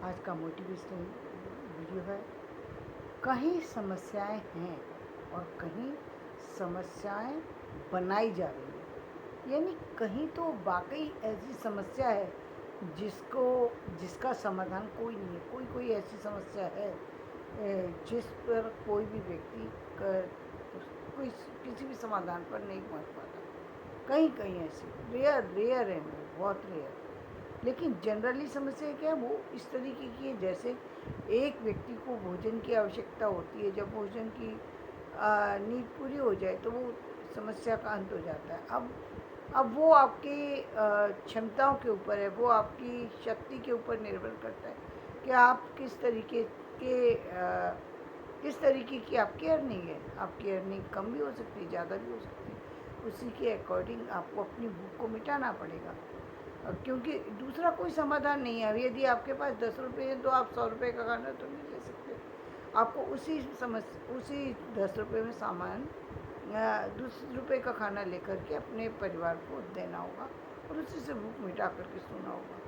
आज का motivational video है। कहीं समस्याएं हैं और कहीं समस्याएं बनाई जा रही हैं। यानी कहीं तो वाकई ऐसी समस्या है जिसका समाधान कोई नहीं है। कोई कोई ऐसी समस्या है जिस पर कोई भी व्यक्ति कोई किसी भी समाधान पर नहीं पहुंच पाता। कहीं कहीं ऐसी रेयर रेयर है, बहुत रेयर। लेकिन जनरली समस्या क्या है, वो इस तरीके की है जैसे एक व्यक्ति को भोजन की आवश्यकता होती है। जब भोजन की नीड पूरी हो जाए तो वो समस्या का अंत हो जाता है। अब वो आपकी क्षमताओं के ऊपर है, वो आपकी शक्ति के ऊपर निर्भर करता है कि आप किस तरीके की आपकी अर्निंग है। आपकी अर्निंग कम भी हो सकती है, ज़्यादा भी हो सकती है। उसी के अकॉर्डिंग आपको अपनी भूख को मिटाना पड़ेगा, क्योंकि दूसरा कोई समाधान नहीं है। यदि आपके पास 10 रुपये हैं तो आप 100 रुपये का खाना तो नहीं ले सकते। आपको उसी 10 रुपये में सामान 10 रुपये का खाना लेकर के अपने परिवार को देना होगा और उसी से भूख मिटा करके सोना होगा।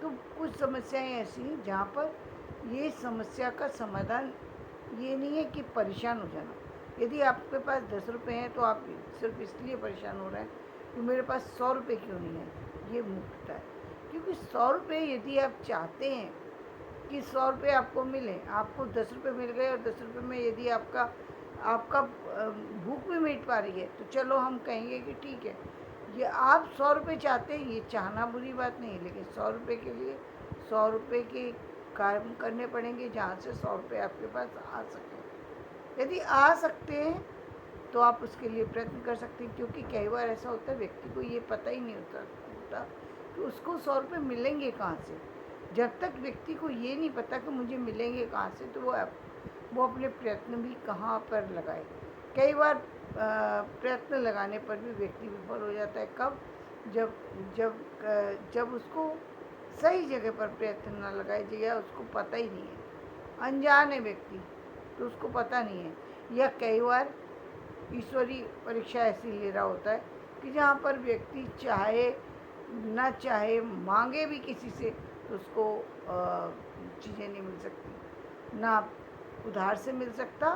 तो कुछ समस्याएं ऐसी हैं जहाँ पर ये समस्या का समाधान ये नहीं है कि परेशान हो जाना। यदि आपके पास 10 रुपये हैं तो आप सिर्फ इसलिए परेशान हो रहे हैं कि मेरे पास 100 रुपये क्यों नहीं है, ये मूर्खता है। क्योंकि 100 रुपये यदि आप चाहते हैं कि 100 रुपये आपको मिले, आपको 10 रुपये मिल गए और 10 रुपये में यदि आपका आपका भूख भी मिट पा रही है तो चलो हम कहेंगे कि ठीक है। ये आप 100 रुपये चाहते हैं, ये चाहना बुरी बात नहीं है, लेकिन 100 रुपये के लिए 100 रुपये के काम करने पड़ेंगे जहाँ से 100 रुपये आपके पास आ सके। यदि आ सकते हैं तो आप उसके लिए प्रयत्न कर सकते हैं, क्योंकि कई बार ऐसा होता है व्यक्ति को ये पता ही नहीं होता कि उसको 100 रुपये मिलेंगे कहाँ से। जब तक व्यक्ति को ये नहीं पता कि मुझे मिलेंगे कहाँ से तो वो अपने प्रयत्न भी कहाँ पर लगाए। कई बार प्रयत्न लगाने पर भी व्यक्ति विफल हो जाता है। कब? जब जब जब उसको सही जगह पर प्रयत्न न लगाए या उसको पता ही नहीं है, अनजान है व्यक्ति तो उसको पता नहीं है। या कई बार ईश्वरीय परीक्षा ऐसी ले रहा होता है कि जहाँ पर व्यक्ति चाहे ना चाहे मांगे भी किसी से तो उसको चीज़ें नहीं मिल सकती। ना उधार से मिल सकता,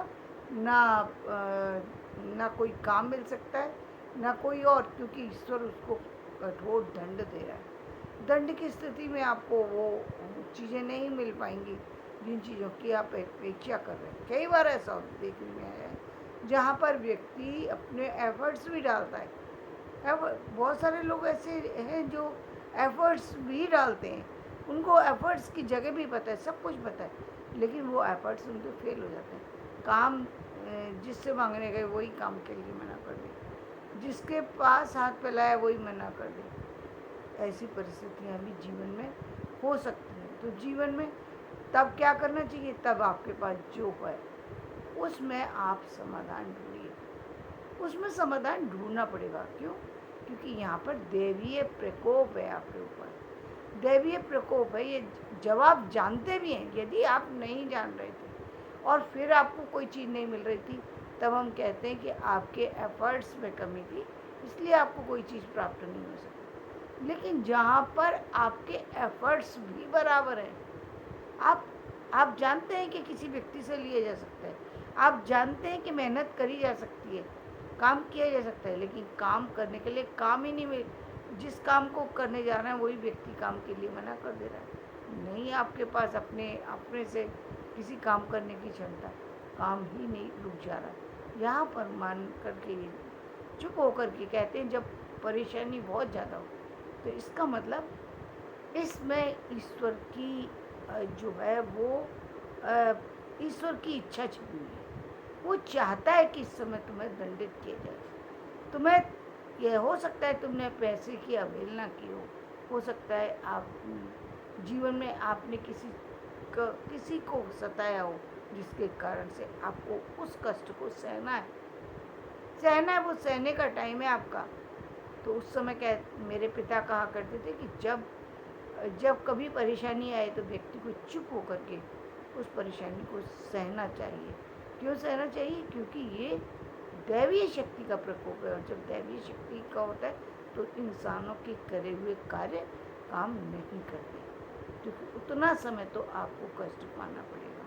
ना कोई काम मिल सकता है, ना कोई और, क्योंकि ईश्वर उसको कठोर दंड दे रहा है। दंड की स्थिति में आपको वो चीज़ें नहीं मिल पाएंगी जिन चीज़ों की आप अपेक्षा कर रहे हैं। कई बार ऐसा देखने में आया है जहाँ पर व्यक्ति अपने एफर्ट्स भी डालता है। बहुत सारे लोग ऐसे हैं जो एफर्ट्स भी डालते हैं, उनको एफर्ट्स की जगह भी पता है, सब कुछ पता है, लेकिन वो एफर्ट्स उनके फेल हो जाते हैं। काम जिससे मांगने गए वही काम के लिए मना कर दे, जिसके पास हाथ फैलाया वही मना कर दे। ऐसी परिस्थितियाँ भी जीवन में हो सकती हैं। तो जीवन में तब क्या करना चाहिए? तब आपके पास जो है उसमें आप समाधान ढूंढिए। उसमें समाधान ढूंढना पड़ेगा। क्यों? क्योंकि यहाँ पर दैवीय प्रकोप है आपके ऊपर। दैवीय प्रकोप है ये। जब आप जानते भी हैं, यदि आप नहीं जान रहे थे और फिर आपको कोई चीज़ नहीं मिल रही थी, तब हम कहते हैं कि आपके एफर्ट्स में कमी थी, इसलिए आपको कोई चीज़ प्राप्त नहीं हो सकी। लेकिन जहाँ पर आपके एफर्ट्स भी बराबर हैं, आप जानते हैं कि किसी व्यक्ति से लिया जा सकता है, आप जानते हैं कि मेहनत करी जा सकती है, काम किया जा सकता है, लेकिन काम करने के लिए काम ही नहीं मिल, जिस काम को करने जा रहे हैं वही व्यक्ति काम के लिए मना कर दे रहा है। नहीं, आपके पास अपने से किसी काम करने की क्षमता, काम ही नहीं, रुक जा रहा है। यहाँ पर मान करके चुप होकर के कहते हैं जब परेशानी बहुत ज़्यादा हो, तो इसका मतलब इसमें ईश्वर की जो है वो ईश्वर की इच्छा छिपी हुई है। वो चाहता है कि इस समय तुम्हें दंडित किया जाए। तुम्हें यह हो सकता है तुमने पैसे की अवहेलना की हो सकता है आप जीवन में आपने किसी को सताया हो, जिसके कारण से आपको उस कष्ट को सहना है। वो सहने का टाइम है आपका। तो उस समय मेरे पिता कहा करते थे कि जब कभी परेशानी आए तो व्यक्ति को चुप होकर के उस परेशानी को सहना चाहिए। क्यों सहना चाहिए? क्योंकि ये दैवीय शक्ति का प्रकोप है, और जब दैवीय शक्ति का होता है तो इंसानों के करे हुए कार्य काम नहीं करते। क्योंकि उतना समय तो आपको कष्ट पाना पड़ेगा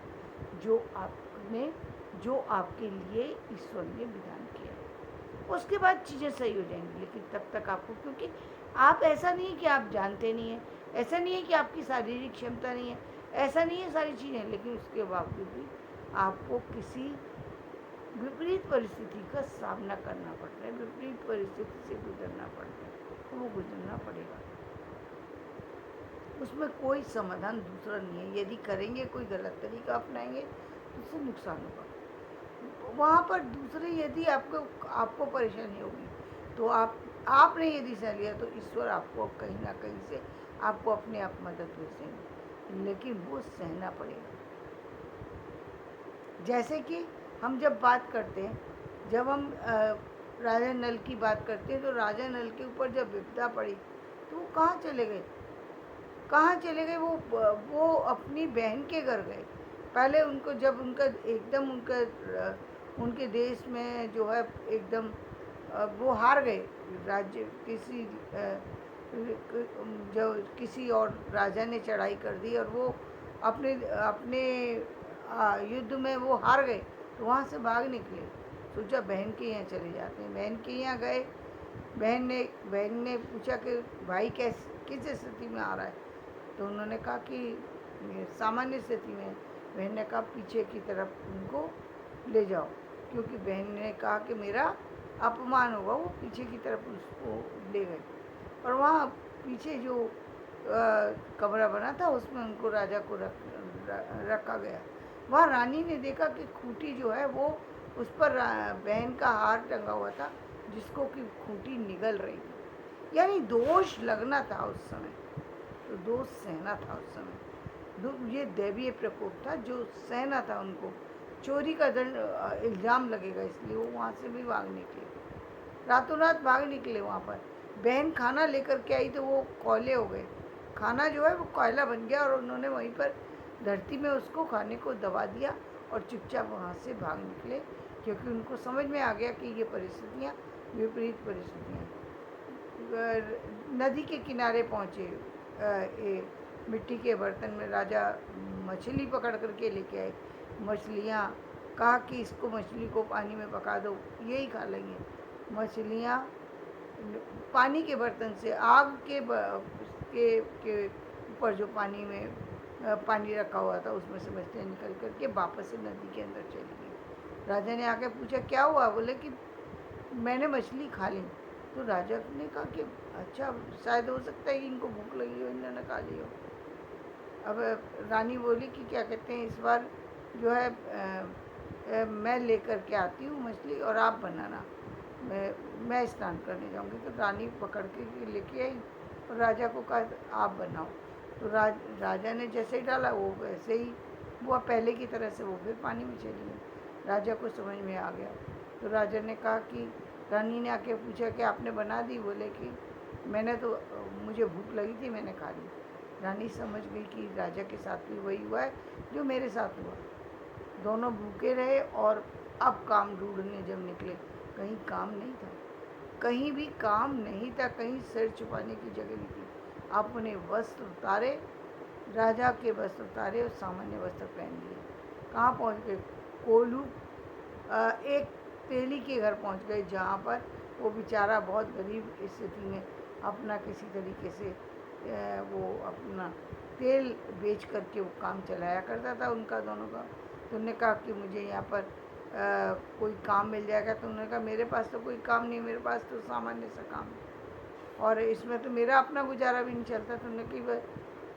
जो आपके लिए ईश्वर ने विधान किया है। उसके बाद चीज़ें सही हो जाएंगी, लेकिन तब तक आपको, क्योंकि आप, ऐसा नहीं है कि आप जानते नहीं हैं, ऐसा नहीं है कि आपकी शारीरिक क्षमता नहीं है, ऐसा नहीं है सारी चीज़ें, लेकिन उसके बावजूद भी आपको किसी विपरीत परिस्थिति का सामना करना पड़ रहा है, विपरीत परिस्थिति से गुजरना पड़ रहा है, तो वो गुजरना पड़ेगा। उसमें कोई समाधान दूसरा नहीं है। यदि करेंगे, कोई गलत तरीका अपनाएंगे तो उससे नुकसान होगा। वहाँ पर दूसरे, यदि आपको परेशानी होगी तो आपने यदि सह लिया तो ईश्वर आपको कहीं ना कहीं से आपको अपने आप मदद भेजेंगे, लेकिन वो सहना पड़ेगा। जैसे कि हम जब बात करते हैं, जब हम राजा नल की बात करते हैं, तो राजा नल के ऊपर जब विपदा पड़ी तो वो कहाँ चले गए? वो अपनी बहन के घर गए। पहले उनको, जब उनका एकदम उनके देश में जो है एकदम वो हार गए, राज्य जो किसी और राजा ने चढ़ाई कर दी और वो अपने अपने युद्ध में वो हार गए, तो वहाँ से भाग निकले। सोचा बहन के यहाँ चले जाते हैं। बहन के यहाँ गए। बहन ने पूछा कि भाई किस स्थिति में आ रहा है? तो उन्होंने कहा कि सामान्य स्थिति में। बहन ने कहा पीछे की तरफ उनको ले जाओ, क्योंकि बहन ने कहा कि मेरा अपमान होगा। वो पीछे की तरफ उसको ले गए और वहाँ पीछे जो कमरा बना था उसमें उनको राजा को रखा गया। वहाँ रानी ने देखा कि खूंटी जो है वो उस पर बहन का हार टंगा हुआ था, जिसको कि खूंटी निगल रही थी। यानी दोष लगना था उस समय, तो दोष सहना था उस समय। ये दैवीय प्रकोप था जो सहना था उनको। चोरी का इल्ज़ाम लगेगा, इसलिए वो वहाँ से भी भाग निकले, रातों रात भाग निकले। वहाँ पर बहन खाना लेकर के आई तो वो कोयले हो गए। खाना जो है वो कोयला बन गया और उन्होंने वहीं पर धरती में उसको खाने को दबा दिया और चुपचाप वहाँ से भाग निकले, क्योंकि उनको समझ में आ गया कि ये परिस्थितियाँ विपरीत परिस्थितियाँ। नदी के किनारे पहुँचे, मिट्टी के बर्तन में राजा मछली पकड़ करके लेके आए। मछलियाँ, कहा कि इसको, मछली को पानी में पका दो, यही खा लेंगे। मछलियाँ पानी के बर्तन से आग के ऊपर जो पानी में पानी रखा हुआ था उसमें से मछलियाँ निकल करके वापस से नदी के अंदर चली गई। राजा ने आके पूछा क्या हुआ? बोले कि मैंने मछली खा ली। तो राजा ने कहा कि अच्छा, शायद हो सकता है कि इनको भूख लगी हो, इन्होंने खा ली हो। अब रानी बोली कि क्या कहते हैं, इस बार जो है मैं लेकर के आती हूँ मछली और आप बनाना, मैं स्नान करने जाऊँगी। तो रानी पकड़ के लेके आई और राजा को कहा आप बनाओ। तो राजा ने जैसे ही डाला वो वैसे ही वो पहले की तरह से वो फिर पानी में चली गई। राजा को समझ में आ गया। तो राजा ने कहा कि, रानी ने आके पूछा कि आपने बना दी? बोले कि मैंने तो, मुझे भूख लगी थी, मैंने खा ली। रानी समझ गई कि राजा के साथ भी वही हुआ है जो मेरे साथ हुआ। दोनों भूखे रहे और अब काम ढूंढने जब निकले, कहीं काम नहीं था, कहीं भी काम नहीं था, कहीं सिर छुपाने की जगह नहीं थी। अपने वस्त्र उतारे, राजा के वस्त्र उतारे और सामान्य वस्त्र पहन लिए। कहाँ पहुँच गए? कोल्हू एक तेली के घर पहुँच गए, जहाँ पर वो बेचारा बहुत गरीब स्थिति में अपना किसी तरीके से वो अपना तेल बेच करके वो काम चलाया करता था उनका दोनों का। तो उन्होंने कहा कि मुझे यहाँ पर कोई काम मिल जाएगा। तो उन्होंने कहा मेरे पास तो कोई काम नहीं, मेरे पास तो सामान्य सा काम है और इसमें तो मेरा अपना गुजारा भी नहीं चलता। तो उन्होंने कहा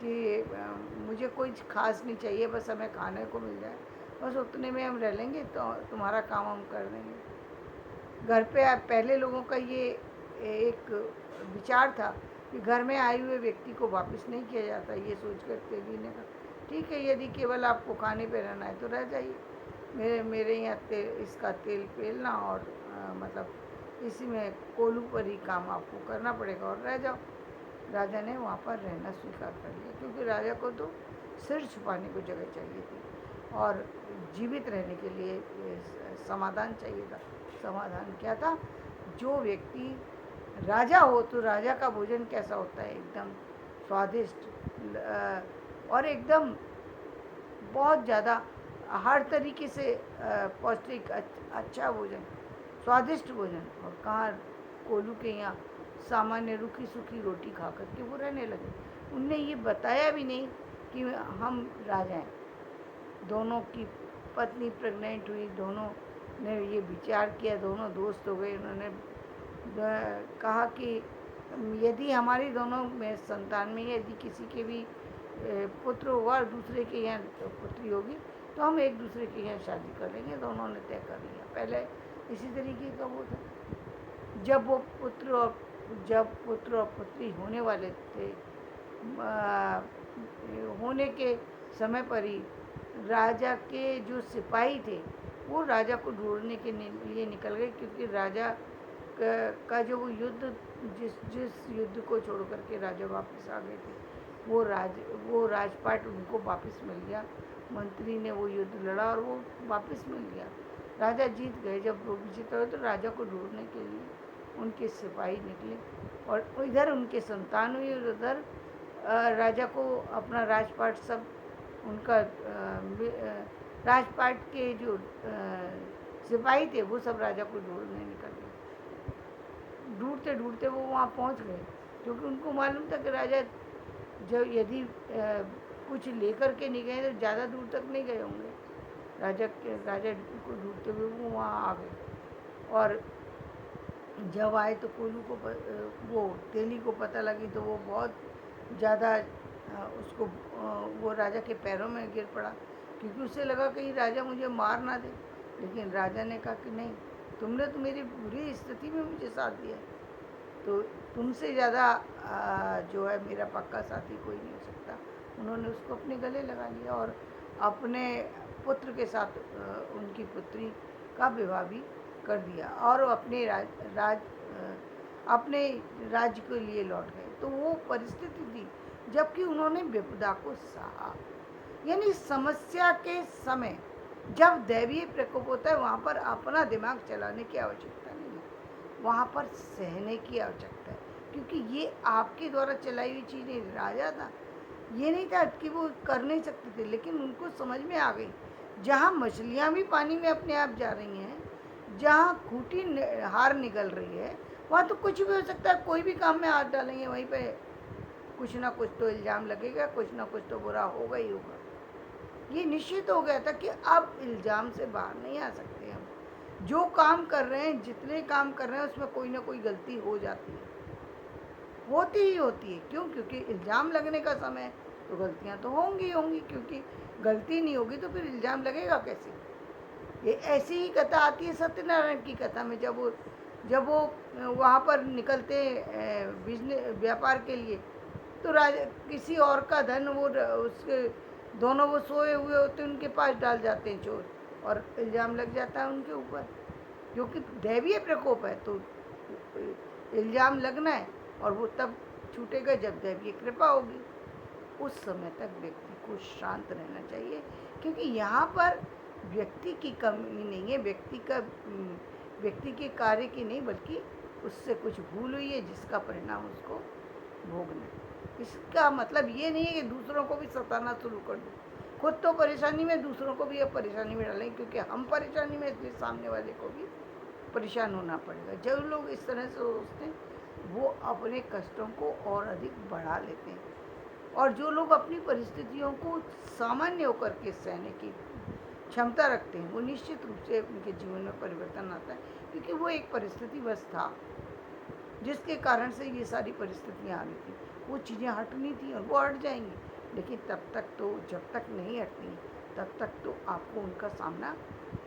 कि मुझे कोई ख़ास नहीं चाहिए, बस हमें खाने को मिल जाए, बस उतने में हम रह लेंगे, तो तुम्हारा काम हम कर देंगे। घर पे पहले लोगों का ये एक विचार था कि घर में आए हुए व्यक्ति को वापस नहीं किया जाता। ये सोच कर तेली ने कहा ठीक है, यदि केवल आपको खाने पे रहना है तो रह जाइए, मेरे यहाँ इसका तेल पेलना और मतलब इसी में कोल्हू पर ही काम आपको करना पड़ेगा और रह जाओ। राजा ने वहाँ पर रहना स्वीकार कर लिया, क्योंकि राजा को तो सिर छुपाने को जगह चाहिए थी और जीवित रहने के लिए समाधान चाहिए था। समाधान क्या था? जो व्यक्ति राजा हो तो राजा का भोजन कैसा होता है? एकदम स्वादिष्ट, और एकदम बहुत ज़्यादा हर तरीके से पौष्टिक अच्छा भोजन, स्वादिष्ट भोजन। और कहाँ कोलू के यहाँ सामान्य रूखी सूखी रोटी खा कर के वो रहने लगे। उनने ये बताया भी नहीं कि हम राजा हैं। दोनों की पत्नी प्रेग्नेंट हुई, दोनों ने ये विचार किया, दोनों दोस्त हो गए। उन्होंने कहा कि यदि हमारी दोनों में संतान में यदि किसी के भी पुत्र होगा और दूसरे के यहाँ पुत्री होगी तो हम एक दूसरे के यहाँ शादी कर लेंगे। दोनों ने तय कर लिया। पहले इसी तरीके का वो था। जब पुत्र और पुत्री होने वाले थे, होने के समय पर ही राजा के जो सिपाही थे वो राजा को ढूंढने के लिए निकल गए, क्योंकि राजा का जो वो युद्ध, जिस युद्ध को छोड़ करके राजा वापस आ गए थे, वो राजपाट उनको वापस मिल गया। मंत्री ने वो युद्ध लड़ा और वो वापस मिल गया। राजा जीत गए। जब वो विजेता हुए तो राजा को ढूंढने के लिए उनके सिपाही निकले और इधर उनके संतान हुई और उधर राजा को अपना राजपाट सब उनका राजपाट के जो सिपाही थे वो सब राजा को ढूंढने निकल गए। ढूंढते ढूंढते वो वहाँ पहुँच गए, क्योंकि उनको मालूम था कि राजा जब यदि कुछ लेकर के नहीं गए तो ज़्यादा दूर तक नहीं गए होंगे। राजा को ढूंढते हुए वो वहाँ आ गए। और जब आए तो कोलू को वो तेली को पता लगी तो वो बहुत ज़्यादा उसको वो राजा के पैरों में गिर पड़ा, क्योंकि उसे लगा कि राजा मुझे मार ना दे। लेकिन राजा ने कहा कि नहीं, तुमने तो मेरी बुरी स्थिति में मुझे साथ दिया, तो तुमसे ज़्यादा जो है मेरा पक्का साथी कोई नहीं हो सकता। उन्होंने उसको अपने गले लगा लिया और अपने पुत्र के साथ उनकी पुत्री का विवाह भी कर दिया और अपने अपने राज्य के लिए लौट गए। तो वो परिस्थिति थी जबकि उन्होंने विपदा को सहा। यानी समस्या के समय जब दैवीय प्रकोप होता है वहाँ पर अपना दिमाग चलाने की आवश्यकता नहीं है, वहाँ पर सहने की आवश्यकता है, क्योंकि ये आपके द्वारा चलाई हुई चीज़ नहीं। राजा था, ये नहीं था कि वो कर नहीं सकते थे, लेकिन उनको समझ में आ गई जहाँ मछलियाँ भी पानी में अपने आप जा रही हैं, जहाँ खूंटी हार निकल रही है, वहाँ तो कुछ भी हो सकता है। कोई भी काम में हाथ डालेंगे वहीं पे कुछ ना कुछ तो इल्ज़ाम लगेगा, कुछ ना कुछ तो बुरा होगा ही होगा। ये निश्चित हो गया था कि अब इल्ज़ाम से बाहर नहीं आ सकते हम। जो काम कर रहे हैं, जितने काम कर रहे हैं, उसमें कोई ना कोई गलती हो जाती है, होती ही होती है। क्यों? क्योंकि इल्ज़ाम लगने का समय तो गलतियाँ तो होंगी होंगी, क्योंकि गलती नहीं होगी तो फिर इल्ज़ाम लगेगा कैसे। ये ऐसी ही कथा आती है सत्यनारायण की कथा में। जब वो वहाँ पर निकलते बिजनेस व्यापार के लिए, तो राजा किसी और का धन वो उसके दोनों वो सोए हुए होते उनके पास डाल जाते हैं चोर, और इल्ज़ाम लग जाता है उनके ऊपर, क्योंकि दैवीय प्रकोप है। तो इल्ज़ाम लगना है और वो तब छूटेगा जब दैवीय कृपा होगी। उस समय तक व्यक्ति को शांत रहना चाहिए, क्योंकि यहाँ पर व्यक्ति की कमी नहीं है, व्यक्ति के कार्य की नहीं, बल्कि उससे कुछ भूल हुई है जिसका परिणाम उसको भोगना है। इसका मतलब ये नहीं है कि दूसरों को भी सताना शुरू कर दो। खुद तो परेशानी में, दूसरों को भी अब परेशानी में डालेंगे, क्योंकि हम परेशानी में, इसलिए सामने वाले को भी परेशान होना पड़ेगा। जो लोग इस तरह से सोचते हैं वो अपने कष्टों को और अधिक बढ़ा लेते हैं, और जो लोग अपनी परिस्थितियों को सामान्य होकर के सहने की क्षमता रखते हैं वो निश्चित रूप से उनके जीवन में परिवर्तन आता है, क्योंकि वो एक परिस्थिति बस था जिसके कारण से ये सारी परिस्थितियाँ आ रही थी। वो चीज़ें हटनी थी और वो हट जाएंगी, लेकिन तब तक तो, जब तक नहीं हटनी तब तक तो आपको उनका सामना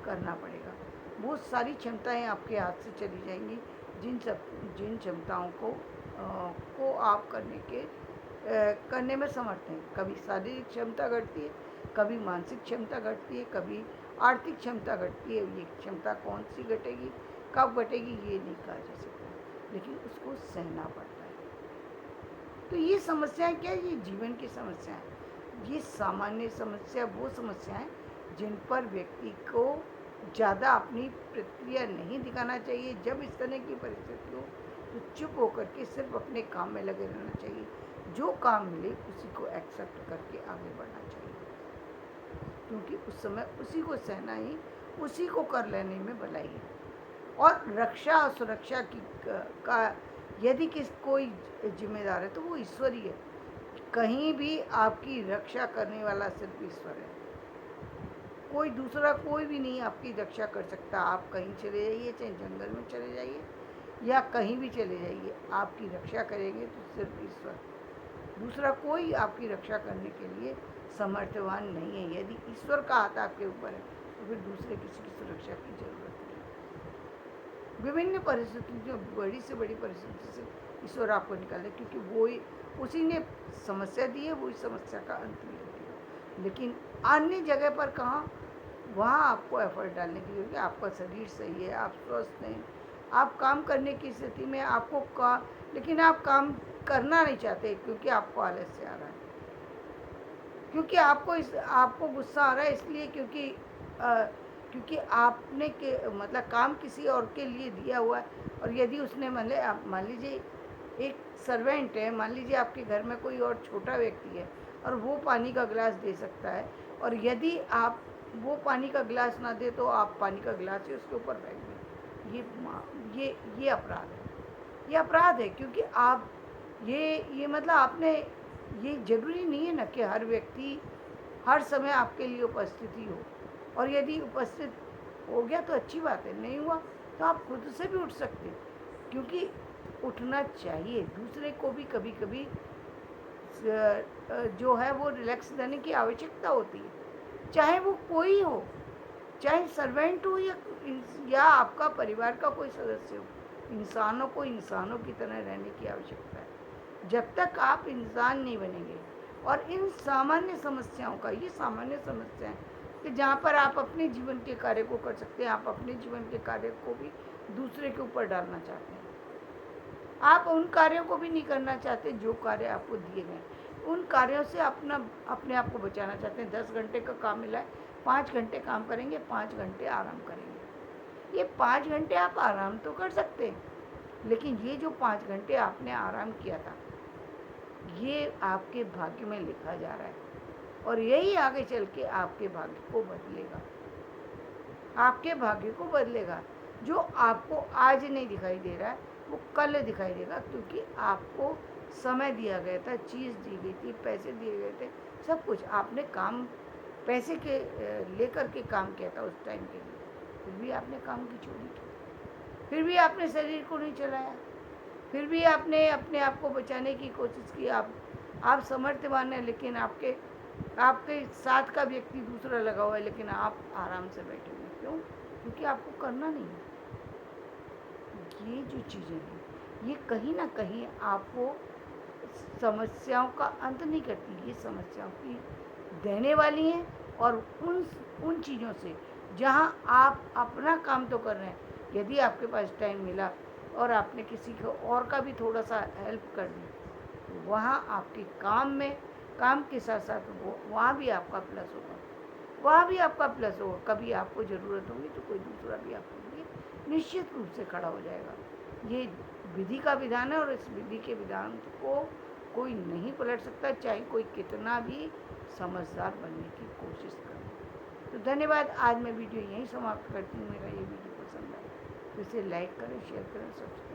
करना पड़ेगा। वो सारी क्षमताएं आपके हाथ से चली जाएंगी जिन क्षमताओं को आप करने में समर्थ हैं। कभी शारीरिक क्षमता घटती है, कभी मानसिक क्षमता घटती है, कभी आर्थिक क्षमता घटती है। ये क्षमता कौन सी घटेगी, कब घटेगी, ये नहीं कहा जा सकता, लेकिन उसको सहना पड़ता है। तो ये समस्याएं क्या है? ये जीवन की समस्याएं। ये सामान्य समस्या वो समस्याएं जिन पर व्यक्ति को ज़्यादा अपनी प्रतिक्रिया नहीं दिखाना चाहिए। जब इस तरह की परिस्थिति हो तो चुप होकर के सिर्फ अपने काम में लगे रहना चाहिए। जो काम मिले उसी को एक्सेप्ट करके आगे बढ़ना चाहिए, क्योंकि उस समय उसी को सहना ही, उसी को कर लेने में भलाई है। और रक्षा और सुरक्षा का यदि कोई जिम्मेदार है तो वो ईश्वर ही है। कहीं भी आपकी रक्षा करने वाला सिर्फ ईश्वर है, कोई दूसरा कोई भी नहीं आपकी रक्षा कर सकता। आप कहीं चले जाइए, चाहे जंगल में चले जाइए या कहीं भी चले जाइए, आपकी रक्षा करेंगे तो सिर्फ ईश्वर, दूसरा कोई आपकी रक्षा करने के लिए समर्थवान नहीं है। यदि ईश्वर का हाथ आपके ऊपर है तो फिर दूसरे किसी की सुरक्षा की जरूरत नहीं। विभिन्न परिस्थिति, जो बड़ी से बड़ी परिस्थिति से ईश्वर आपको निकाले, क्योंकि वो ही, उसी ने समस्या दी है, वही समस्या का अंत भी है। लेकिन अन्य जगह पर कहाँ, वहाँ आपको एफर्ट डालने की, क्योंकि आपका शरीर सही है, आप स्वस्थ हैं, आप काम करने की स्थिति में आपको लेकिन आप काम करना नहीं चाहते क्योंकि आपको आलस्य आ रहा है, क्योंकि आपको गुस्सा आ रहा है इसलिए क्योंकि आपने मतलब काम किसी और के लिए दिया हुआ है। और यदि उसने मान लीजिए एक सर्वेंट है, मान लीजिए आपके घर में कोई और छोटा व्यक्ति है और वो पानी का गिलास दे सकता है, और यदि आप वो पानी का गिलास ना दे तो आप पानी का गिलास ही उसके ऊपर फेंक दें, ये अपराध है, ये अपराध है। क्योंकि आप ये मतलब आपने, ये जरूरी नहीं है ना कि हर व्यक्ति हर समय आपके लिए उपस्थित ही हो, और यदि उपस्थित हो गया तो अच्छी बात है, नहीं हुआ तो आप खुद से भी उठ सकते, क्योंकि उठना चाहिए। दूसरे को भी कभी कभी जो है वो रिलैक्स देने की आवश्यकता होती है, चाहे वो कोई हो, चाहे सर्वेंट हो या आपका परिवार का कोई सदस्य हो। इंसानों को इंसानों की तरह रहने की आवश्यकता है। जब तक आप इंसान नहीं बनेंगे, और इन सामान्य समस्याओं का, ये सामान्य समस्या है कि जहाँ पर आप अपने जीवन के कार्य को कर सकते हैं, आप अपने जीवन के कार्य को भी दूसरे के ऊपर डालना चाहते हैं। आप उन कार्यों को भी नहीं करना चाहते जो कार्य आपको दिए गए, उन कार्यों से अपने आप को बचाना चाहते हैं। 10 घंटे का काम मिला है, 5 घंटे काम करेंगे, 5 घंटे आराम करेंगे। ये 5 घंटे आप आराम तो कर सकते हैं, लेकिन ये जो 5 घंटे आपने आराम किया था, ये आपके भाग्य में लिखा जा रहा है, और यही आगे चल के आपके भाग्य को बदलेगा, आपके भाग्य को बदलेगा। जो आपको आज नहीं दिखाई दे रहा है वो कल दिखाई देगा, क्योंकि आपको समय दिया गया था, चीज़ दी गई थी, पैसे दिए गए थे, सब कुछ आपने काम पैसे के लेकर के काम किया था उस टाइम के लिए, फिर भी आपने काम की चोरी की, फिर भी आपने शरीर को नहीं चलाया, फिर भी आपने अपने आप को बचाने की कोशिश की। आप समर्थवान हैं, लेकिन आपके साथ का व्यक्ति दूसरा लगा हुआ है, लेकिन आप आराम से बैठे हुए। क्यों? क्योंकि आपको करना नहीं है। ये जो चीज़ें हैं, ये कहीं ना कहीं आपको समस्याओं का अंत नहीं करती, ये समस्याओं की देने वाली हैं। और उन चीज़ों से जहाँ आप अपना काम तो कर रहे हैं, यदि आपके पास टाइम मिला और आपने किसी को और का भी थोड़ा सा हेल्प कर दी, तो वहाँ आपके काम के साथ साथ वहाँ भी आपका प्लस होगा, वहाँ भी आपका प्लस होगा। कभी आपको ज़रूरत होगी तो कोई दूसरा भी आपके लिए निश्चित रूप से खड़ा हो जाएगा। ये विधि का विधान है, और इस विधि के विधान को कोई नहीं पलट सकता, चाहे कोई कितना भी समझदार बनने की कोशिश करे। तो धन्यवाद। आज मैं वीडियो यहीं समाप्त करती हूँ। मेरा ये वीडियो पसंद आए तो इसे लाइक करें, शेयर करें, सब्सक्राइब